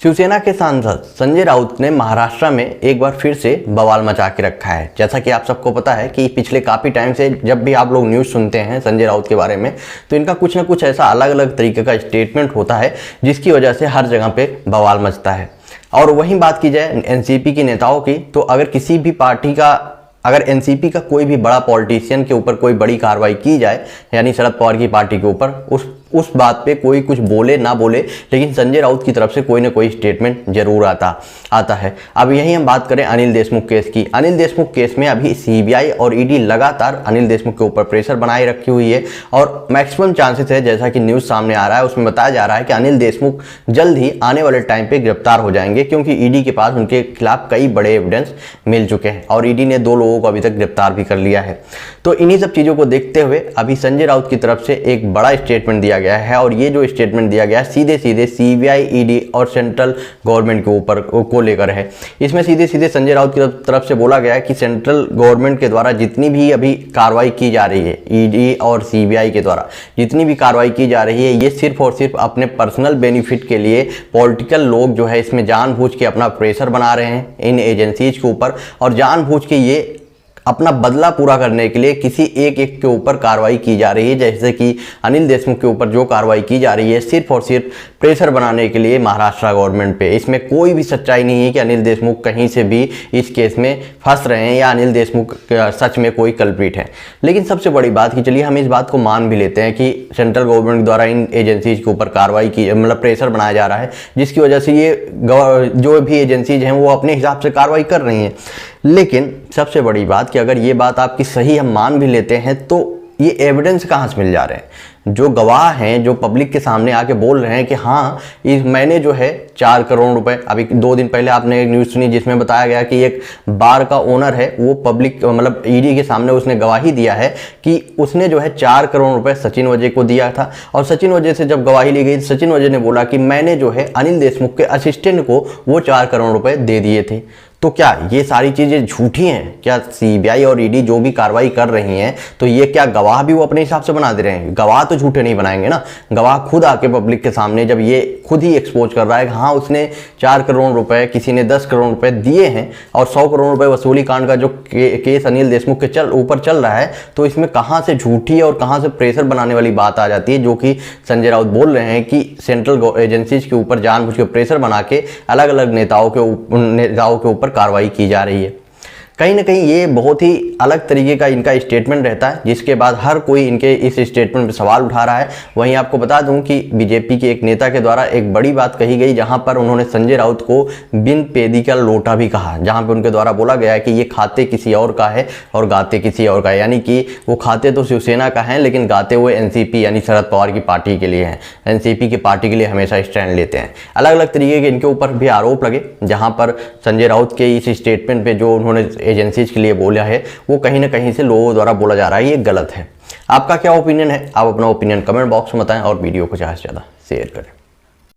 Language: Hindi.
शिवसेना के सांसद संजय राउत ने महाराष्ट्र में एक बार फिर से बवाल मचा के रखा है। जैसा कि आप सबको पता है कि पिछले काफ़ी टाइम से जब भी आप लोग न्यूज़ सुनते हैं संजय राउत के बारे में, तो इनका कुछ ना कुछ ऐसा अलग अलग तरीके का स्टेटमेंट होता है जिसकी वजह से हर जगह पे बवाल मचता है। और वहीं बात की जाए एनसीपी की नेताओं की, तो अगर किसी भी पार्टी का, अगर एनसीपी का कोई भी बड़ा पॉलिटिशियन के ऊपर कोई बड़ी कार्रवाई की जाए, यानी शरद पवार की पार्टी के ऊपर, उस बात पे कोई कुछ बोले ना बोले, लेकिन संजय राउत की तरफ से कोई ना कोई स्टेटमेंट जरूर आता है। अब यही हम बात करें अनिल देशमुख केस की। अनिल देशमुख केस में अभी सीबीआई और ईडी लगातार अनिल देशमुख के ऊपर प्रेशर बनाए रखी हुई है और मैक्सिमम चांसेस है, जैसा कि न्यूज़ सामने आ रहा है उसमें बताया जा रहा है कि अनिल देशमुख जल्द ही आने वाले टाइम पे गिरफ्तार हो जाएंगे, क्योंकि ईडी के पास उनके खिलाफ कई बड़े एविडेंस मिल चुके हैं और ईडी ने 2 लोगों को अभी तक गिरफ्तार भी कर लिया है। तो इन्हीं सब चीज़ों को देखते हुए अभी संजय राउत की तरफ से एक बड़ा स्टेटमेंट दिया गया है और ये जो स्टेटमेंट दिया गया है सीधे सीधे सीबीआई, ईडी और सेंट्रल गवर्नमेंट के ऊपर को लेकर है। इसमें सीधे सीधे संजय राउत की तरफ से बोला गया है कि सेंट्रल गवर्नमेंट के द्वारा जितनी भी अभी कार्रवाई की जा रही है, ईडी और सीबीआई के द्वारा जितनी भी कार्रवाई की जा रही है, ये सिर्फ और सिर्फ अपने पर्सनल बेनिफिट के लिए पॉलिटिकल लोग जो है इसमें जानबूझ के अपना प्रेशर बना रहे हैं इन एजेंसीज के ऊपर और जानबूझ के ये अपना बदला पूरा करने के लिए किसी एक के ऊपर कार्रवाई की जा रही है। जैसे कि अनिल देशमुख के ऊपर जो कार्रवाई की जा रही है सिर्फ और सिर्फ प्रेशर बनाने के लिए महाराष्ट्र गवर्नमेंट पे। इसमें कोई भी सच्चाई नहीं है कि अनिल देशमुख कहीं से भी इस केस में फंस रहे हैं या अनिल देशमुख सच में कोई कल्प्रिट है। लेकिन सबसे बड़ी बात कि चलिए हम इस बात को मान भी लेते हैं कि सेंट्रल गवर्नमेंट द्वारा इन एजेंसीज के ऊपर कार्रवाई की, मतलब प्रेशर बनाया जा रहा है, जिसकी वजह से ये जो भी एजेंसीज हैं वो अपने हिसाब से कार्रवाई कर रही हैं। लेकिन सबसे बड़ी बात कि अगर ये बात आपकी सही हम मान भी लेते हैं तो ये एविडेंस कहाँ से मिल जा रहे हैं? जो गवाह हैं, जो पब्लिक के सामने आके बोल रहे हैं कि हाँ मैंने जो है 4 करोड़ रुपए, अभी 2 दिन पहले आपने एक न्यूज़ सुनी जिसमें बताया गया कि एक बार का ओनर है, वो पब्लिक मतलब ईडी के सामने उसने गवाही दिया है कि उसने जो है 4 करोड़ रुपए सचिन वजय को दिया था। और सचिन वजय से जब गवाही ली गई, सचिन वजय ने बोला कि मैंने जो है अनिल देशमुख के असिस्टेंट को वो 4 करोड़ रुपए दे दिए थे। तो क्या ये सारी चीज़ें झूठी हैं? क्या सीबीआई और ईडी जो भी कार्रवाई कर रही हैं तो ये क्या गवाह भी वो अपने हिसाब से बना दे रहे हैं? गवाह तो झूठे नहीं बनाएंगे ना। गवाह खुद आके पब्लिक के सामने जब ये खुद ही एक्सपोज कर रहा है कि हाँ उसने 4 करोड़ रुपए, किसी ने 10 करोड़ रुपए दिए हैं और 100 करोड़ रुपए वसूली कांड का जो केस अनिल देशमुख के ऊपर चल रहा है, तो इसमें कहाँ से झूठी और कहाँ से प्रेशर बनाने वाली बात आ जाती है, जो कि संजय राउत बोल रहे हैं कि सेंट्रल एजेंसीज के ऊपर जानबूझ के प्रेशर बना के अलग अलग नेताओं के ऊपर कार्रवाई की जा रही है। कहीं ना कहीं ये बहुत ही अलग तरीके का इनका स्टेटमेंट रहता है, जिसके बाद हर कोई इनके इस स्टेटमेंट पर सवाल उठा रहा है। वहीं आपको बता दूं कि बीजेपी के एक नेता के द्वारा एक बड़ी बात कही गई, जहां पर उन्होंने संजय राउत को बिन पेदी का लोटा भी कहा, जहां पर उनके द्वारा बोला गया है कि ये खाते किसी और का है और गाते किसी और का है। यानी कि वो खाते तो शिवसेना का है लेकिन गाते हुए एनसीपी यानी शरद पवार की पार्टी के लिए हैं, एनसीपी की पार्टी के लिए हमेशा स्टैंड लेते हैं। अलग अलग तरीके के इनके ऊपर भी आरोप लगे, जहाँ पर संजय राउत के इस स्टेटमेंट पर जो उन्होंने एजेंसीज के लिए बोला है वो कहीं ना कहीं से लोगों द्वारा बोला जा रहा है ये गलत है। आपका क्या ओपिनियन है? आप अपना ओपिनियन कमेंट बॉक्स में बताएं और वीडियो को ज़्यादा से ज़्यादा शेयर करें।